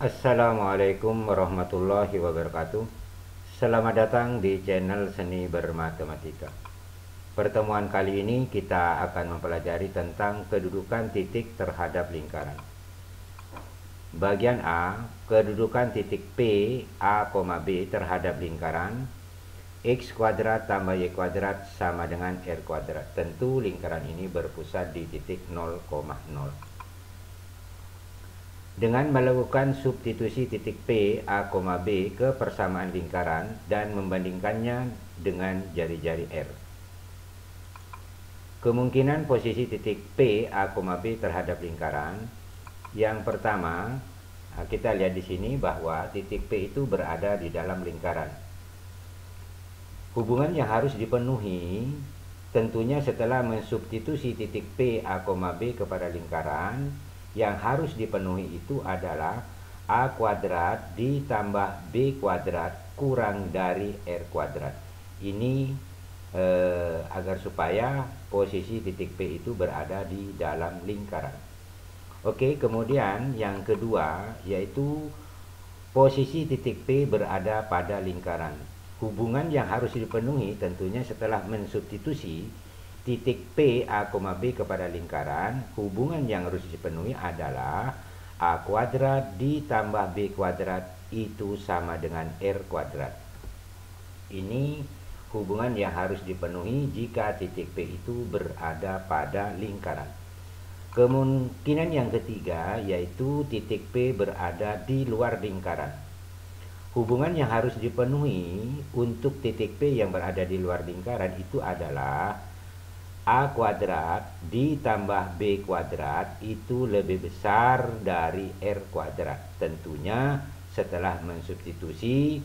Assalamualaikum warahmatullahi wabarakatuh. Selamat datang di channel Seni Bermatematika. Pertemuan kali ini kita akan mempelajari tentang kedudukan titik terhadap lingkaran. Bagian A, kedudukan titik P, A, B terhadap lingkaran X kuadrat tambah Y kuadrat sama dengan R kuadrat. Tentu lingkaran ini berpusat di titik 0,0. Dengan melakukan substitusi titik P, A, B ke persamaan lingkaran dan membandingkannya dengan jari-jari R. Kemungkinan posisi titik P, A, B terhadap lingkaran. Yang pertama, kita lihat di sini bahwa titik P itu berada di dalam lingkaran. Hubungan yang harus dipenuhi tentunya setelah mensubstitusi titik P, A, B kepada lingkaran, yang harus dipenuhi itu adalah A kuadrat ditambah B kuadrat kurang dari R kuadrat. Ini agar supaya posisi titik P itu berada di dalam lingkaran. Oke, kemudian yang kedua yaitu posisi titik P berada pada lingkaran. Hubungan yang harus dipenuhi tentunya setelah mensubstitusi titik P, A, B kepada lingkaran, hubungan yang harus dipenuhi adalah A kuadrat ditambah B kuadrat itu sama dengan R kuadrat. Ini hubungan yang harus dipenuhi jika titik P itu berada pada lingkaran. Kemungkinan yang ketiga yaitu titik P berada di luar lingkaran. Hubungan yang harus dipenuhi untuk titik P yang berada di luar lingkaran itu adalah A kuadrat ditambah B kuadrat itu lebih besar dari R kuadrat. Tentunya setelah mensubstitusi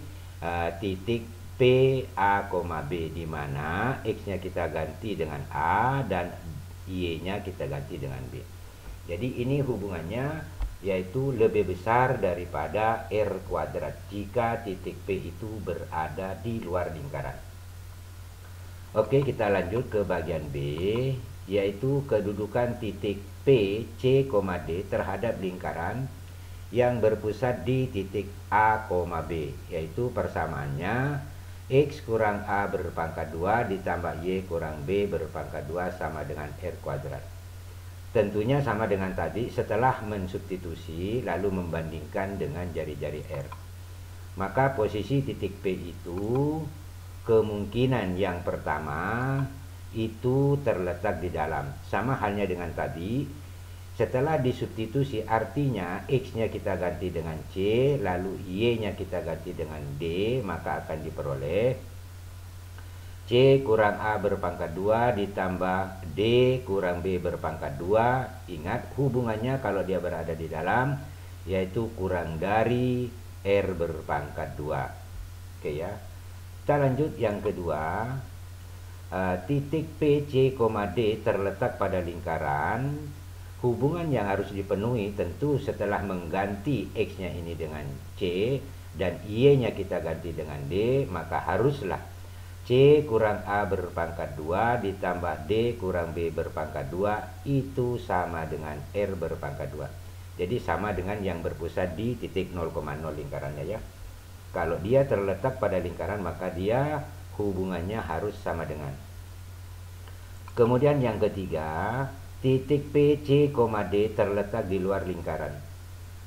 titik P, A, B, di mana X-nya kita ganti dengan A dan Y-nya kita ganti dengan B. Jadi ini hubungannya yaitu lebih besar daripada R kuadrat jika titik P itu berada di luar lingkaran. Oke, kita lanjut ke bagian B, yaitu kedudukan titik P, C, D terhadap lingkaran yang berpusat di titik A, B, yaitu persamaannya X kurang A berpangkat 2 ditambah Y kurang B berpangkat 2 sama dengan R kuadrat. Tentunya sama dengan tadi setelah mensubstitusi lalu membandingkan dengan jari-jari R. Maka posisi titik P itu kemungkinan yang pertama itu terletak di dalam. Sama halnya dengan tadi, setelah disubstitusi artinya X-nya kita ganti dengan C, lalu Y-nya kita ganti dengan D, maka akan diperoleh C kurang A berpangkat 2 ditambah D kurang B berpangkat 2. Ingat hubungannya kalau dia berada di dalam yaitu kurang dari R berpangkat 2. Oke ya. Kita lanjut yang kedua. Titik P, C, D terletak pada lingkaran. Hubungan yang harus dipenuhi tentu setelah mengganti X-nya ini dengan C dan Y-nya kita ganti dengan D, maka haruslah C kurang A berpangkat 2 ditambah D kurang B berpangkat 2 itu sama dengan R berpangkat 2. Jadi sama dengan yang berpusat di titik 0,0 lingkarannya ya. Kalau dia terletak pada lingkaran maka dia hubungannya harus sama dengan. Kemudian yang ketiga, titik P, C, D terletak di luar lingkaran.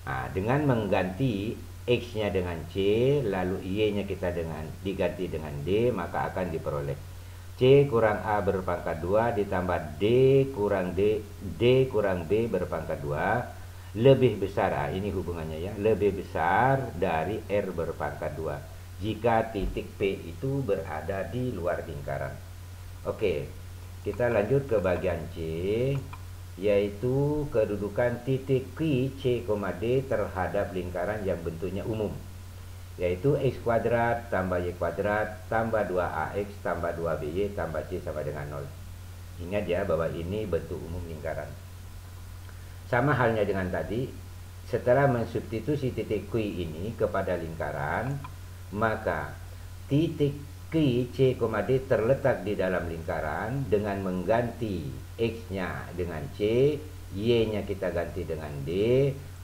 Nah, dengan mengganti X-nya dengan C, lalu Y-nya kita diganti dengan D, maka akan diperoleh C kurang A berpangkat 2 ditambah D kurang B berpangkat 2 lebih besar, ini hubungannya ya, lebih besar dari R berpangkat 2 jika titik P itu berada di luar lingkaran. Oke, kita lanjut ke bagian C, yaitu kedudukan titik Q, C, D terhadap lingkaran yang bentuknya umum, yaitu X kuadrat tambah Y kuadrat tambah 2AX tambah 2BY tambah C sama dengan 0. Ingat ya bahwa ini bentuk umum lingkaran. Sama halnya dengan tadi, setelah mensubstitusi titik Q ini kepada lingkaran, maka titik Q, C, D terletak di dalam lingkaran dengan mengganti X-nya dengan C, Y-nya kita ganti dengan D,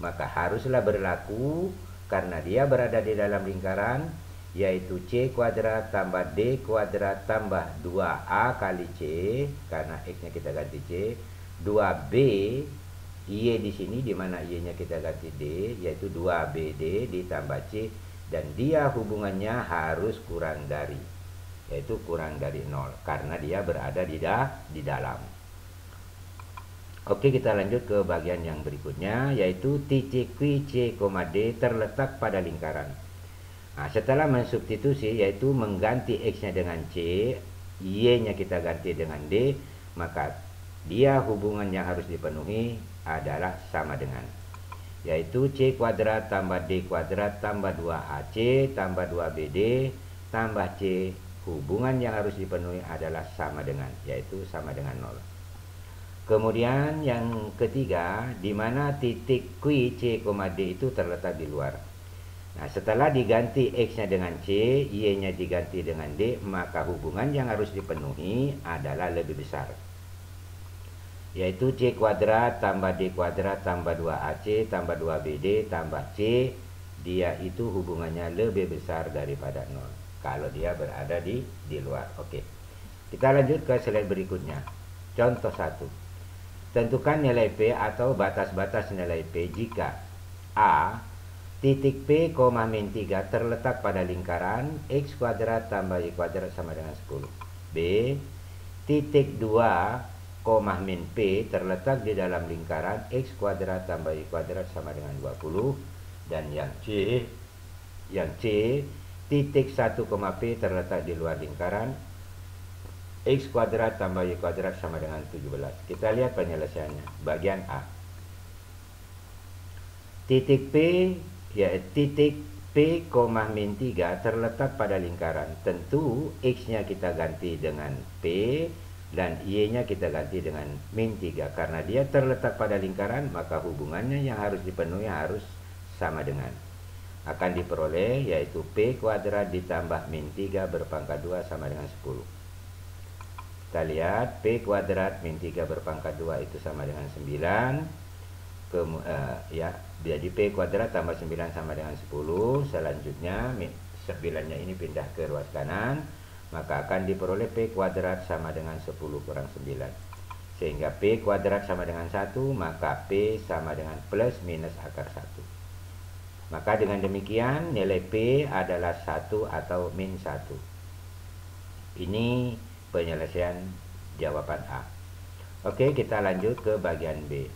maka haruslah berlaku karena dia berada di dalam lingkaran, yaitu C kuadrat tambah D kuadrat tambah 2A kali C, karena X-nya kita ganti C, 2B, Y di sini, di mana Y-nya kita ganti D, yaitu 2BD ditambah C, dan dia hubungannya harus kurang dari, yaitu kurang dari 0, karena dia berada di dalam. Oke, kita lanjut ke bagian yang berikutnya, yaitu titik Q, C, D terletak pada lingkaran. Nah, setelah mensubstitusi, yaitu mengganti X-nya dengan C, Y-nya kita ganti dengan D, maka dia hubungan yang harus dipenuhi adalah sama dengan, yaitu C kuadrat tambah D kuadrat tambah 2AC tambah 2BD tambah C. Hubungan yang harus dipenuhi adalah sama dengan, yaitu sama dengan 0. Kemudian yang ketiga, di mana titik Q, C, D itu terletak di luar. Nah, setelah diganti X-nya dengan C, Y-nya diganti dengan D, maka hubungan yang harus dipenuhi adalah lebih besar, yaitu C kuadrat tambah D kuadrat tambah 2AC tambah 2BD tambah C. Dia itu hubungannya lebih besar daripada 0 kalau dia berada di luar. Oke, kita lanjut ke slide berikutnya. Contoh 1. Tentukan nilai P atau batas-batas nilai P jika A. Titik P, min 3 terletak pada lingkaran X kuadrat tambah Y kuadrat sama dengan 10. B. Titik 2, min P terletak di dalam lingkaran X kuadrat tambah Y kuadrat sama dengan 20. Dan yang C. Titik 1, P terletak di luar lingkaran X kuadrat tambah Y kuadrat sama dengan 17. Kita lihat penyelesaiannya. Bagian A. Titik P, ya titik P, min 3 terletak pada lingkaran. Tentu X-nya kita ganti dengan P dan Y-nya kita ganti dengan min 3. Karena dia terletak pada lingkaran, maka hubungannya yang harus dipenuhi harus sama dengan. Akan diperoleh yaitu P kuadrat ditambah min 3 berpangkat 2 sama dengan 10. Kita lihat P kuadrat min 3 berpangkat 2 itu sama dengan 9. Jadi P kuadrat tambah 9 sama dengan 10. Selanjutnya 9-nya ini pindah ke ruas kanan, maka akan diperoleh P kuadrat sama dengan 10 kurang 9. Sehingga P kuadrat sama dengan 1, maka P sama dengan plus minus akar 1. Maka dengan demikian nilai P adalah 1 atau min 1. Ini penyelesaian jawaban A. Oke, kita lanjut ke bagian B.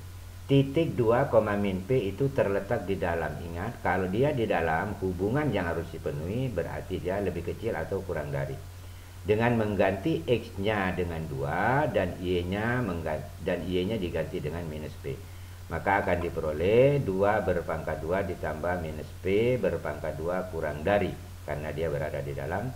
Titik 2, min P itu terletak di dalam. Ingat, kalau dia di dalam, hubungan yang harus dipenuhi berarti dia lebih kecil atau kurang dari. Dengan mengganti X-nya dengan 2 dan Y-nya diganti dengan minus P, maka akan diperoleh 2 berpangkat 2 ditambah minus P berpangkat 2 kurang dari, karena dia berada di dalam,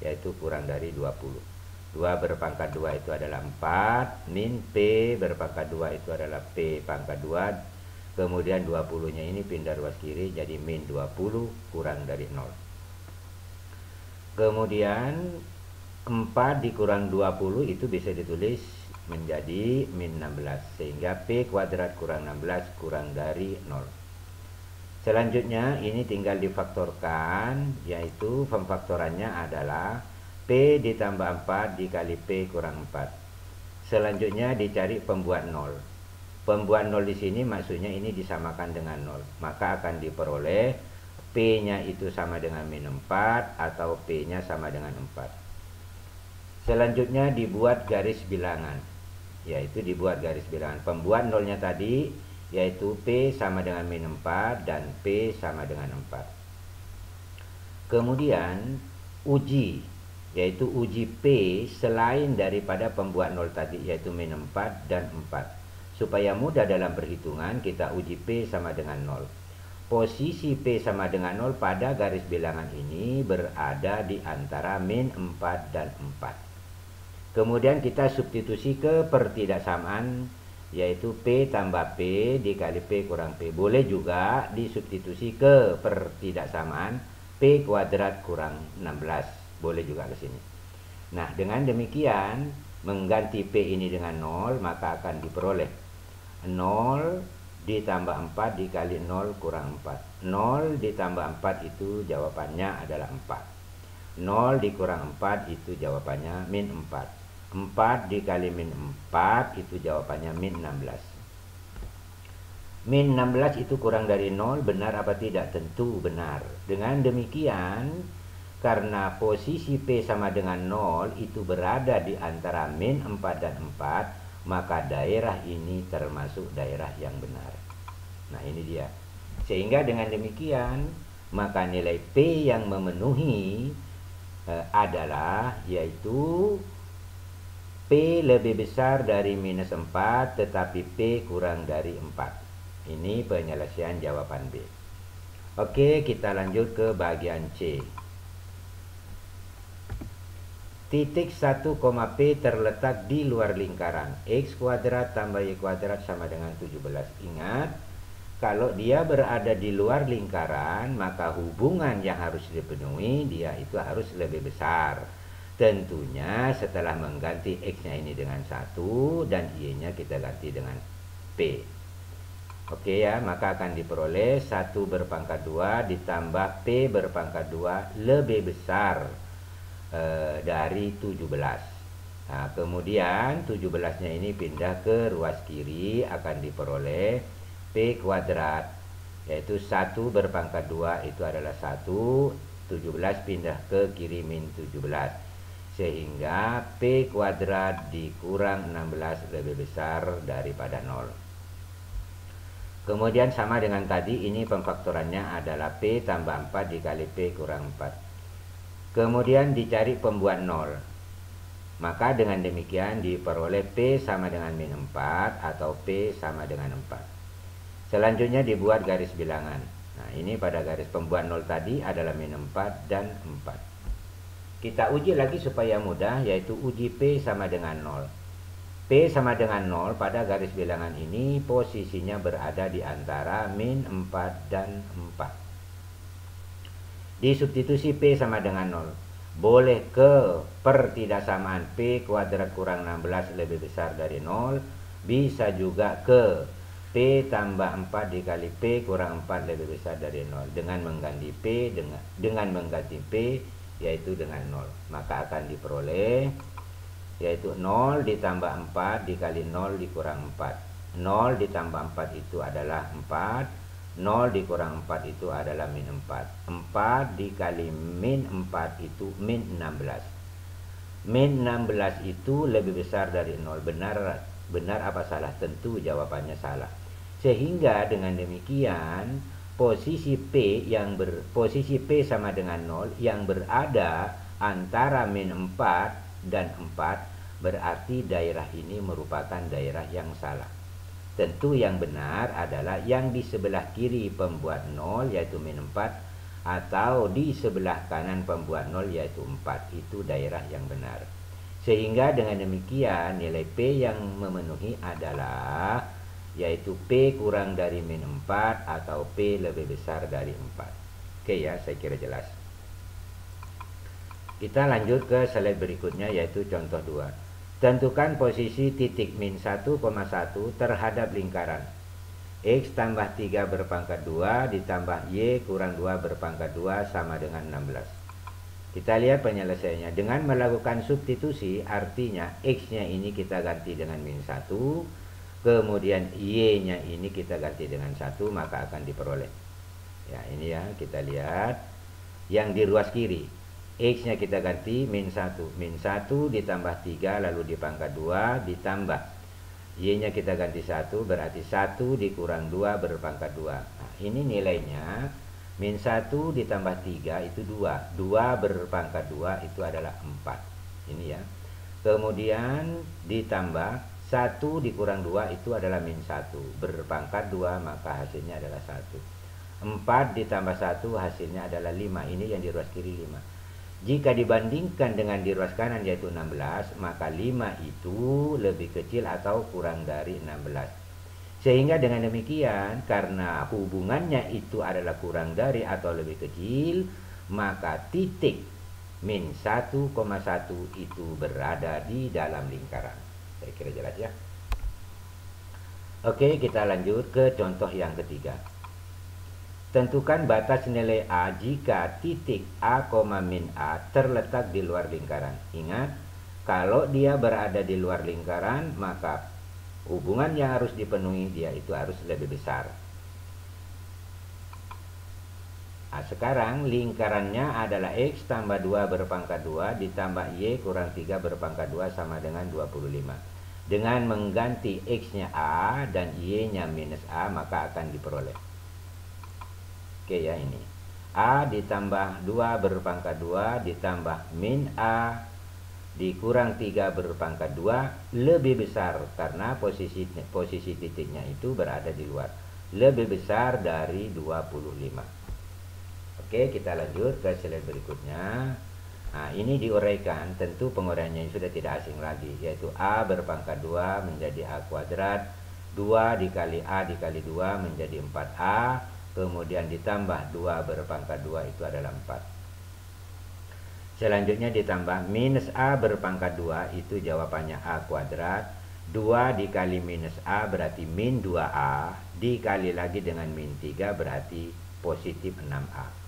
yaitu kurang dari 20. 2 berpangkat 2 itu adalah 4, min P berpangkat 2 itu adalah P pangkat 2. Kemudian 20-nya ini pindah ruas kiri jadi min 20 kurang dari 0. Kemudian 4 dikurang 20 itu bisa ditulis menjadi min 16, sehingga P kuadrat kurang 16 kurang dari 0. Selanjutnya ini tinggal difaktorkan, yaitu pemfaktorannya adalah P ditambah 4 dikali P kurang 4. Selanjutnya dicari pembuat 0. Pembuat 0 di sini maksudnya ini disamakan dengan 0. Maka akan diperoleh P-nya itu sama dengan min 4 atau P-nya sama dengan 4. Selanjutnya dibuat garis bilangan. Yaitu dibuat garis bilangan. Pembuat 0-nya tadi yaitu P sama dengan min 4 dan P sama dengan 4. Kemudian uji, yaitu uji P selain daripada pembuat 0 tadi, yaitu min 4 dan 4. Supaya mudah dalam perhitungan, kita uji P sama dengan 0. Posisi P sama dengan 0 pada garis bilangan ini berada di antara min 4 dan 4. Kemudian kita substitusi ke pertidaksamaan, yaitu P tambah P dikali P kurang P. Boleh juga disubstitusi ke pertidaksamaan P kuadrat kurang 16. Boleh juga ke sini. Nah, dengan demikian mengganti P ini dengan 0, maka akan diperoleh 0 ditambah 4 dikali 0 kurang 4. 0 ditambah 4 itu jawabannya adalah 4. 0 dikurang 4 itu jawabannya min 4. 4 dikali min 4 itu jawabannya min 16. Min 16 itu kurang dari 0, benar apa tidak? Tentu benar. Dengan demikian, karena posisi P sama dengan 0 itu berada di antara min 4 dan 4, maka daerah ini termasuk daerah yang benar. Nah, ini dia. Sehingga dengan demikian, maka nilai P yang memenuhi adalah, yaitu P lebih besar dari minus 4, tetapi P kurang dari 4. Ini penyelesaian jawaban B. Oke, kita lanjut ke bagian C. Titik 1, P terletak di luar lingkaran. X kuadrat tambah Y kuadrat sama dengan 17. Ingat, kalau dia berada di luar lingkaran, maka hubungan yang harus dipenuhi dia itu harus lebih besar. Tentunya setelah mengganti X-nya ini dengan 1 dan Y-nya kita ganti dengan P. Oke ya, maka akan diperoleh 1 berpangkat 2 ditambah P berpangkat 2 lebih besar dari 17. Nah, kemudian 17-nya ini pindah ke ruas kiri, akan diperoleh P kuadrat, yaitu 1 berpangkat 2 itu adalah 1, 17 pindah ke kiri min 17. Sehingga P kuadrat dikurang 16 lebih besar daripada 0. Kemudian sama dengan tadi, ini pemfaktorannya adalah P tambah 4 dikali P kurang 4. Kemudian dicari pembuat 0. Maka dengan demikian diperoleh P sama dengan min 4 atau P sama dengan 4. Selanjutnya dibuat garis bilangan. Nah, ini pada garis pembuat 0 tadi adalah min 4 dan 4. Kita uji lagi supaya mudah, yaitu uji P sama dengan 0. P sama dengan 0 pada garis bilangan ini posisinya berada di antara min 4 dan 4. Disubstitusi P sama dengan 0. Boleh ke pertidaksamaan P kuadrat kurang 16 lebih besar dari 0. Bisa juga ke P tambah 4 dikali P kurang 4 lebih besar dari 0. Dengan mengganti P dengan mengganti P yaitu dengan 0. Maka akan diperoleh yaitu 0 ditambah 4 dikali 0 dikurang 4. 0 ditambah 4 itu adalah 4. 0 dikurang 4 itu adalah min 4. 4 dikali min 4 itu min 16. Min 16 itu lebih besar dari 0. Benar apa salah? Tentu jawabannya salah. Sehingga dengan demikian posisi P sama dengan 0 yang berada antara min 4 dan 4, berarti daerah ini merupakan daerah yang salah. Tentu yang benar adalah yang di sebelah kiri pembuat 0 yaitu min 4 atau di sebelah kanan pembuat 0 yaitu 4. Itu daerah yang benar. Sehingga dengan demikian nilai P yang memenuhi adalah yaitu P kurang dari min 4 atau P lebih besar dari 4. Oke ya, saya kira jelas. Kita lanjut ke slide berikutnya, yaitu contoh 2. Tentukan posisi titik min 1,1 terhadap lingkaran. X tambah 3 berpangkat 2 ditambah Y kurang 2 berpangkat 2 sama dengan 16. Kita lihat penyelesaiannya. Dengan melakukan substitusi, artinya X-nya ini kita ganti dengan min 1, kemudian Y-nya ini kita ganti dengan 1, maka akan diperoleh. Ya, ini ya, kita lihat yang di ruas kiri. X-nya kita ganti min 1. Min 1 ditambah 3 lalu dipangkat 2 ditambah Y-nya kita ganti 1, berarti 1 dikurang 2 berpangkat 2. Nah, ini nilainya min 1 ditambah 3 itu 2. 2 berpangkat 2 itu adalah 4. Ini ya. Kemudian ditambah 1 dikurang 2 itu adalah min 1. Berpangkat 2 maka hasilnya adalah 1. 4 ditambah 1 hasilnya adalah 5. Ini yang di ruas kiri 5. Jika dibandingkan dengan di ruas kanan yaitu 16, maka 5 itu lebih kecil atau kurang dari 16. Sehingga dengan demikian, karena hubungannya itu adalah kurang dari atau lebih kecil, maka titik min 1,1 itu berada di dalam lingkaran. Saya kira jelas ya. Oke, kita lanjut ke contoh yang ketiga. Tentukan batas nilai A jika titik A, min A terletak di luar lingkaran. Ingat, kalau dia berada di luar lingkaran, maka hubungan yang harus dipenuhi dia itu harus lebih besar. Nah, sekarang lingkarannya adalah X tambah 2 berpangkat 2 ditambah Y kurang 3 berpangkat 2 sama dengan 25. Dengan mengganti X-nya A dan Y-nya minus A, maka akan diperoleh. Oke ya, ini A ditambah 2 berpangkat 2 ditambah min A dikurang 3 berpangkat 2 lebih besar, karena posisi titiknya itu berada di luar, lebih besar dari 25. Oke, kita lanjut ke slide berikutnya. Nah, ini diuraikan, tentu penguraiannya sudah tidak asing lagi, yaitu A berpangkat 2 menjadi A kuadrat, 2 dikali A dikali 2 menjadi 4A, kemudian ditambah 2 berpangkat 2 itu adalah 4. Selanjutnya ditambah minus A berpangkat 2, itu jawabannya A kuadrat, 2 dikali minus A berarti min 2A, dikali lagi dengan min 3 berarti positif 6A.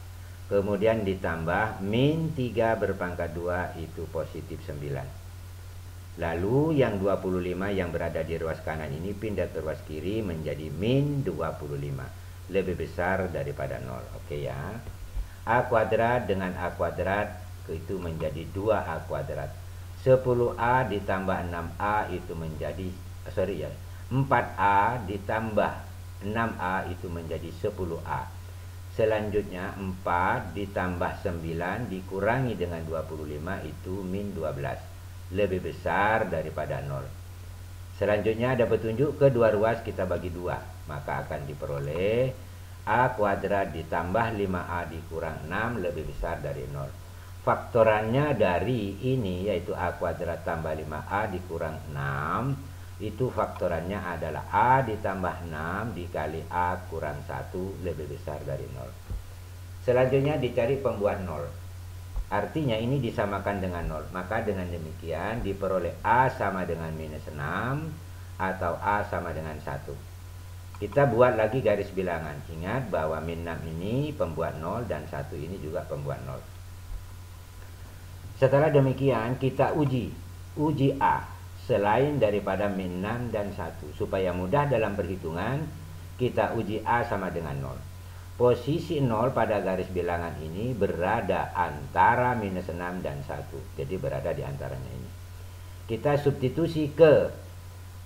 Kemudian ditambah min 3 berpangkat 2 itu positif 9. Lalu yang 25 yang berada di ruas kanan ini pindah ke ruas kiri menjadi min 25. Lebih besar daripada 0. Oke ya. A kuadrat dengan A kuadrat itu menjadi 2A kuadrat. 10A ditambah 6A itu menjadi 4A ditambah 6A itu menjadi 10A. Selanjutnya 4 ditambah 9 dikurangi dengan 25 itu min 12. Lebih besar daripada 0. Selanjutnya ada petunjuk kedua ruas kita bagi 2. Maka akan diperoleh A kuadrat ditambah 5A dikurang 6 lebih besar dari 0. Faktorannya dari ini yaitu A kuadrat tambah 5A dikurang 6. Itu faktorannya adalah A ditambah 6 dikali A kurang 1 lebih besar dari 0. Selanjutnya dicari pembuat 0. Artinya ini disamakan dengan 0. Maka dengan demikian diperoleh A sama dengan minus 6 atau A sama dengan 1. Kita buat lagi garis bilangan. Ingat bahwa min 6 ini pembuat 0 dan 1 ini juga pembuat 0. Setelah demikian kita uji A selain daripada min 6 dan 1. Supaya mudah dalam perhitungan, kita uji A sama dengan 0. Posisi 0 pada garis bilangan ini berada antara minus 6 dan 1. Jadi berada di antaranya ini. Kita substitusi ke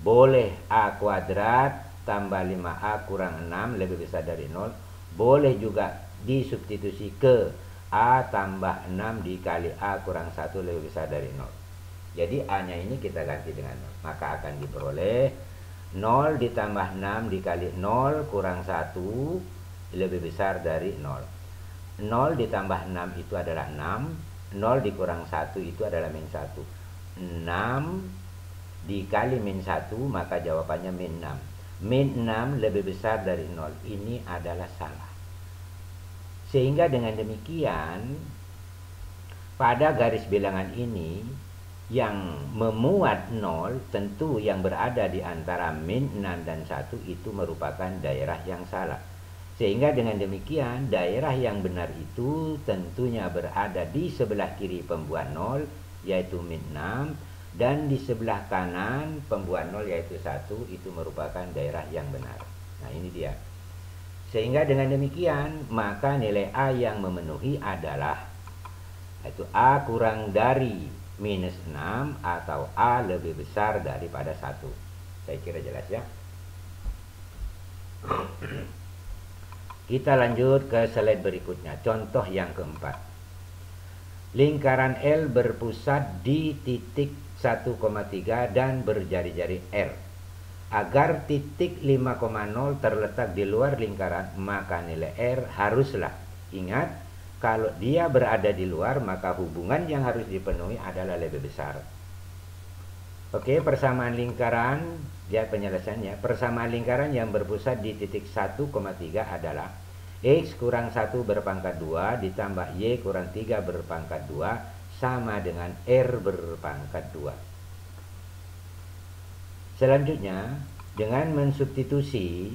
boleh A kuadrat tambah 5A kurang 6 lebih besar dari 0. Boleh juga disubstitusi ke A tambah 6 dikali A kurang 1 lebih besar dari 0. Jadi A-nya ini kita ganti dengan 0. Maka akan diperoleh 0 ditambah 6 dikali 0 kurang 1 lebih besar dari 0. 0 ditambah 6 itu adalah 6. 0 dikurang 1 itu adalah min 1. 6 dikali min 1 maka jawabannya min 6. Min 6 lebih besar dari 0. Ini adalah salah. Sehingga dengan demikian pada garis bilangan ini yang memuat 0 tentu yang berada di antara min 6 dan 1 itu merupakan daerah yang salah. Sehingga dengan demikian daerah yang benar itu tentunya berada di sebelah kiri pembuat 0 yaitu min 6 dan di sebelah kanan pembuat 0 yaitu 1 itu merupakan daerah yang benar. Nah ini dia. Sehingga dengan demikian maka nilai A yang memenuhi adalah yaitu A kurang dari minus 6 atau A lebih besar daripada 1. Saya kira jelas ya. Kita lanjut ke slide berikutnya. Contoh yang keempat. Lingkaran L berpusat di titik 1,3 dan berjari-jari R. Agar titik 5,0 terletak di luar lingkaran, maka nilai R haruslah. Ingat, kalau dia berada di luar, maka hubungan yang harus dipenuhi adalah lebih besar. Oke, persamaan lingkaran, lihat penyelesaiannya. Persamaan lingkaran yang berpusat di titik 1,3 adalah X kurang 1 berpangkat 2 ditambah Y kurang 3 berpangkat 2 sama dengan R berpangkat 2. Selanjutnya, Dengan mensubstitusi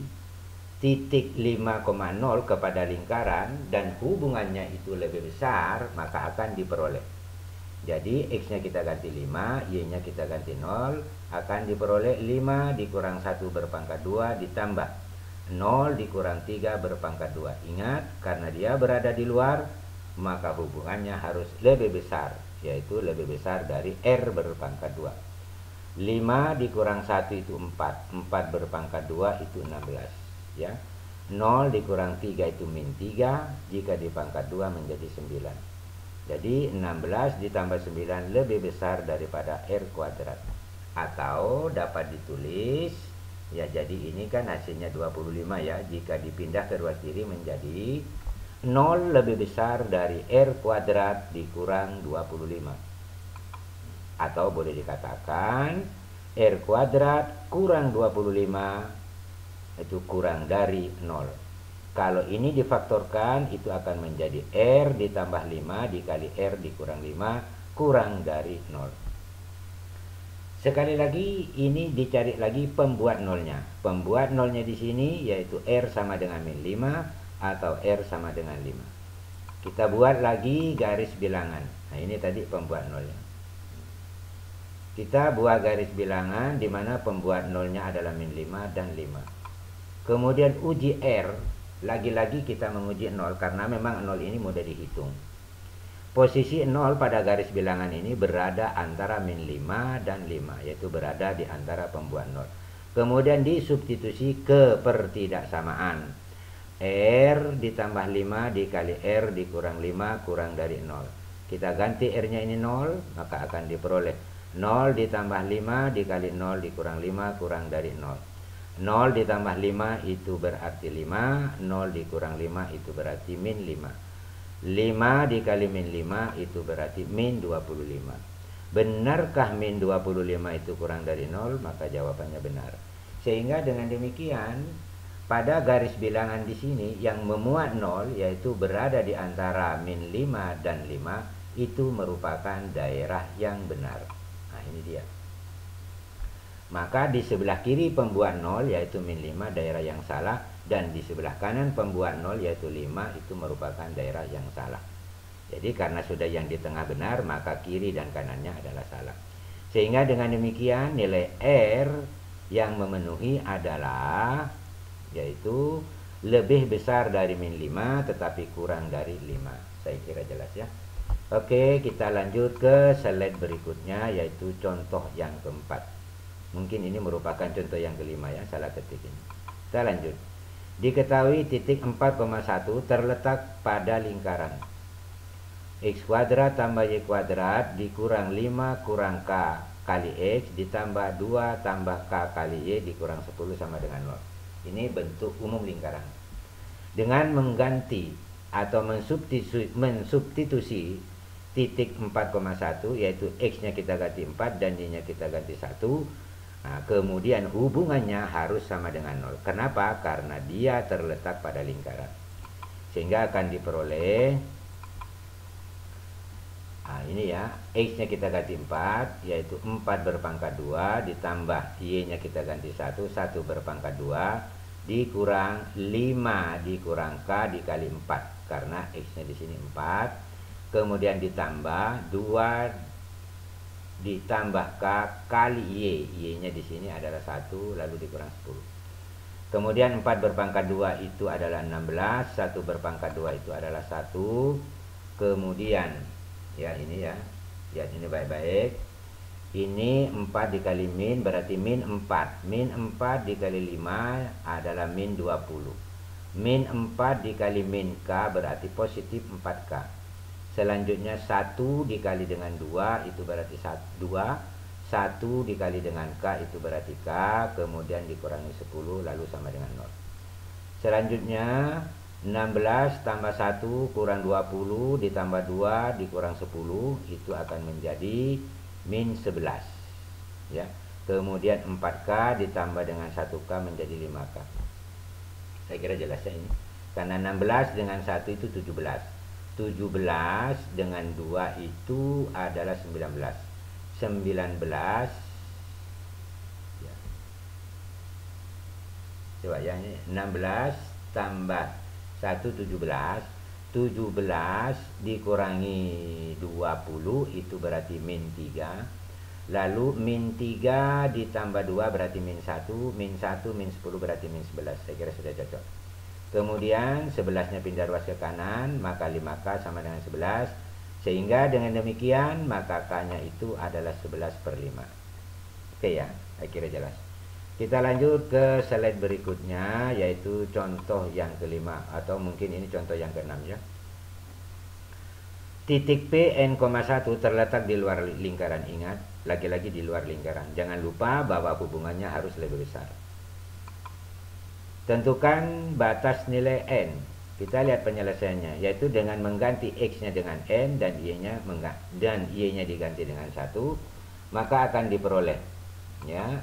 titik 5,0 kepada lingkaran dan hubungannya itu lebih besar, maka akan diperoleh. Jadi X-nya kita ganti 5, Y-nya kita ganti 0, akan diperoleh 5 dikurang 1 berpangkat 2 ditambah 0 dikurang 3 berpangkat 2. Ingat, karena dia berada di luar, maka hubungannya harus lebih besar, yaitu lebih besar dari R berpangkat 2. 5 dikurang 1 itu 4, 4 berpangkat 2 itu 16, ya. 0 dikurang 3 itu min 3, jika dipangkat 2 menjadi 9. Jadi 16 ditambah 9 lebih besar daripada R kuadrat. Atau dapat ditulis, ya jadi ini kan hasilnya 25 ya, jika dipindah ke ruas kiri menjadi 0 lebih besar dari R kuadrat dikurang 25. Atau boleh dikatakan R kuadrat kurang 25 itu kurang dari 0. Kalau ini difaktorkan, itu akan menjadi R ditambah 5 dikali R dikurang 5 kurang dari 0. Sekali lagi, ini dicari lagi pembuat nolnya. Pembuat nolnya di sini yaitu R sama dengan min 5 atau R sama dengan 5. Kita buat lagi garis bilangan. Nah, ini tadi pembuat nolnya. Kita buat garis bilangan di mana pembuat nolnya adalah min 5 dan 5. Kemudian uji R, lagi-lagi kita menguji 0 karena memang 0 ini mudah dihitung. Posisi 0 pada garis bilangan ini berada antara min 5 dan 5, yaitu berada di antara pembuat 0. Kemudian disubstitusi kepertidaksamaan. R ditambah 5 dikali R dikurang 5 kurang dari 0. Kita ganti R-nya ini 0, maka akan diperoleh 0 ditambah 5 dikali 0 dikurang 5 kurang dari 0. 0 ditambah 5 itu berarti 5, 0 dikurang 5 itu berarti min 5. 5 dikali min 5 itu berarti min 25. Benarkah min 25 itu kurang dari 0? Maka jawabannya benar. Sehingga dengan demikian, pada garis bilangan di sini yang memuat 0 yaitu berada di antara min 5 dan 5 itu merupakan daerah yang benar. Ini dia. Maka di sebelah kiri pembuat 0 yaitu min 5 daerah yang salah, dan di sebelah kanan pembuat 0 yaitu 5 itu merupakan daerah yang salah. Jadi karena sudah yang di tengah benar, maka kiri dan kanannya adalah salah. Sehingga dengan demikian nilai R yang memenuhi adalah yaitu lebih besar dari min 5 tetapi kurang dari 5. Saya kira jelas ya. Oke, kita lanjut ke slide berikutnya, yaitu contoh yang keempat. Mungkin ini merupakan contoh yang kelima ya, salah ketik ini. Kita lanjut. Diketahui titik 4,1 terletak pada lingkaran. X kuadrat tambah Y kuadrat dikurang 5 kurang K kali X ditambah 2 tambah K kali Y dikurang 10 sama dengan 0. Ini bentuk umum lingkaran. Dengan mengganti atau mensubstitusi titik 4,1 yaitu X-nya kita ganti 4 dan Y-nya kita ganti 1. Nah, kemudian hubungannya harus sama dengan 0. Kenapa? Karena dia terletak pada lingkaran. Sehingga akan diperoleh, nah ini ya, X-nya kita ganti 4 yaitu 4 berpangkat 2 ditambah Y-nya kita ganti 1, 1 berpangkat 2 dikurang 5 dikurang K dikali 4 karena X-nya di sini 4. Kemudian ditambah 2 ditambah K kali Y. Y-nya di sini adalah 1 lalu dikurang 10. Kemudian 4 berpangkat 2 itu adalah 16, 1 berpangkat 2 itu adalah 1. Kemudian ya ini ya. Lihat ini baik-baik. Ini 4 dikali min berarti min 4. Min 4 dikali 5 adalah min 20. Min 4 dikali min K berarti positif 4K. Selanjutnya 1 dikali dengan 2 itu berarti 2. 1 dikali dengan K itu berarti K. Kemudian dikurangi 10 lalu sama dengan 0. Selanjutnya 16 tambah 1 kurang 20 ditambah 2 dikurang 10 itu akan menjadi min 11 ya. Kemudian 4K ditambah dengan 1K menjadi 5K. Saya kira jelas ya ini. Karena 16 dengan 1 itu 17. 17 dengan 2 itu adalah 19. 19 ya. Coba ya, ini 16 tambah 1 17. 17 dikurangi 20 itu berarti min 3. Lalu min 3 ditambah 2 berarti min 1. Min 1 min 10 berarti min 11. Saya kira sudah cocok. Kemudian 11-nya pindah ruas ke kanan, maka 5K sama dengan 11. Sehingga dengan demikian maka K-nya itu adalah 11/5. Oke ya, saya kira jelas. Kita lanjut ke slide berikutnya, yaitu contoh yang kelima, atau mungkin ini contoh yang keenam ya. Titik P n,1 terletak di luar lingkaran. Ingat, lagi-lagi di luar lingkaran. Jangan lupa bahwa hubungannya harus lebih besar. Tentukan batas nilai n. Kita lihat penyelesaiannya, yaitu dengan mengganti x-nya dengan n dan y-nya diganti dengan 1, maka akan diperoleh ya,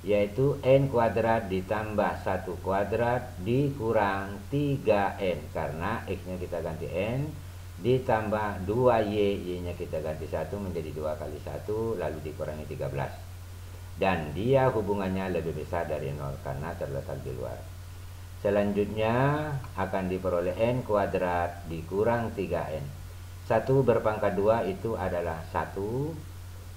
yaitu n kuadrat ditambah 1 kuadrat dikurang 3n, karena x-nya kita ganti n, ditambah 2y, y-nya kita ganti 1 menjadi 2 kali 1, lalu dikurangi 13. Dan dia hubungannya lebih besar dari 0 karena terletak di luar. Selanjutnya akan diperoleh n kuadrat dikurang 3n. 1 berpangkat 2 itu adalah 1,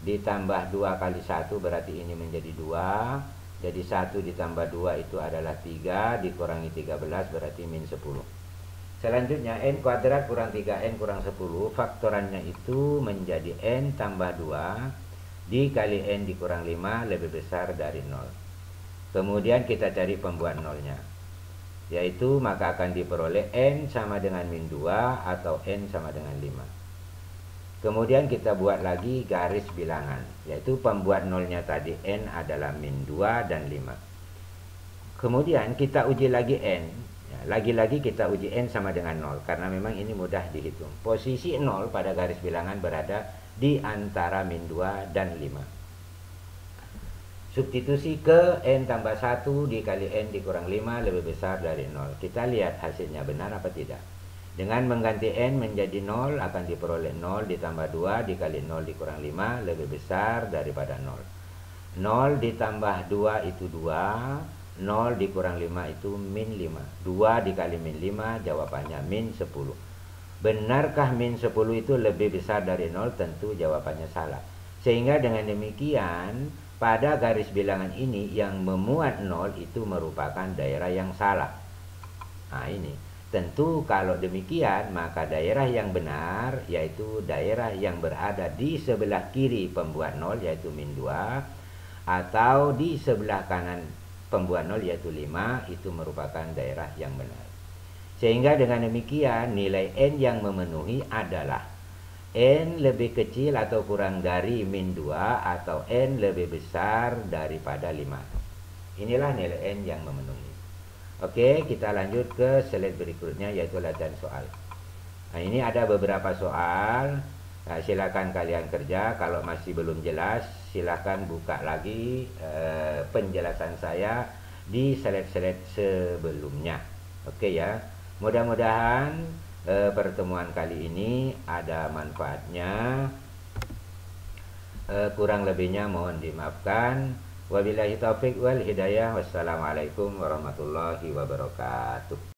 ditambah 2 kali 1 berarti ini menjadi 2. Jadi 1 ditambah 2 itu adalah 3, dikurangi 13 berarti min 10. Selanjutnya n kuadrat kurang 3n kurang 10, faktorannya itu menjadi n tambah 2 dikali n dikurang 5 lebih besar dari 0. Kemudian kita cari pembuat nolnya, yaitu maka akan diperoleh n sama dengan min 2 atau n sama dengan 5. Kemudian kita buat lagi garis bilangan, yaitu pembuat nolnya tadi n adalah min 2 dan 5. Kemudian kita uji lagi n ya, lagi-lagi kita uji n sama dengan 0 karena memang ini mudah dihitung. Posisi 0 pada garis bilangan berada di antara min 2 dan 5. Substitusi ke n tambah 1 dikali n dikurang 5 lebih besar dari 0. Kita lihat hasilnya benar apa tidak. Dengan mengganti n menjadi 0 akan diperoleh 0 ditambah 2 dikali 0 dikurang 5 lebih besar daripada 0. 0 ditambah 2 itu 2, 0 dikurang 5 itu min 5. 2 dikali min 5 jawabannya min 10. Benarkah min 10 itu lebih besar dari 0? Tentu jawabannya salah. Sehingga dengan demikian pada garis bilangan ini yang memuat 0 itu merupakan daerah yang salah. Nah ini, tentu kalau demikian maka daerah yang benar yaitu daerah yang berada di sebelah kiri pembuat 0 yaitu min 2, atau di sebelah kanan pembuat 0 yaitu 5, itu merupakan daerah yang benar. Sehingga dengan demikian nilai n yang memenuhi adalah n lebih kecil atau kurang dari min 2 atau n lebih besar daripada 5. Inilah nilai n yang memenuhi. Oke, kita lanjut ke slide berikutnya yaitu latihan soal. Nah, ini ada beberapa soal. Nah, silakan kalian kerja. Kalau masih belum jelas, silakan buka lagi penjelasan saya di slide-slide sebelumnya. Oke ya. Mudah-mudahan pertemuan kali ini ada manfaatnya. Kurang lebihnya mohon dimaafkan. Wabillahi taufiq wal hidayah. Wassalamualaikum warahmatullahi wabarakatuh.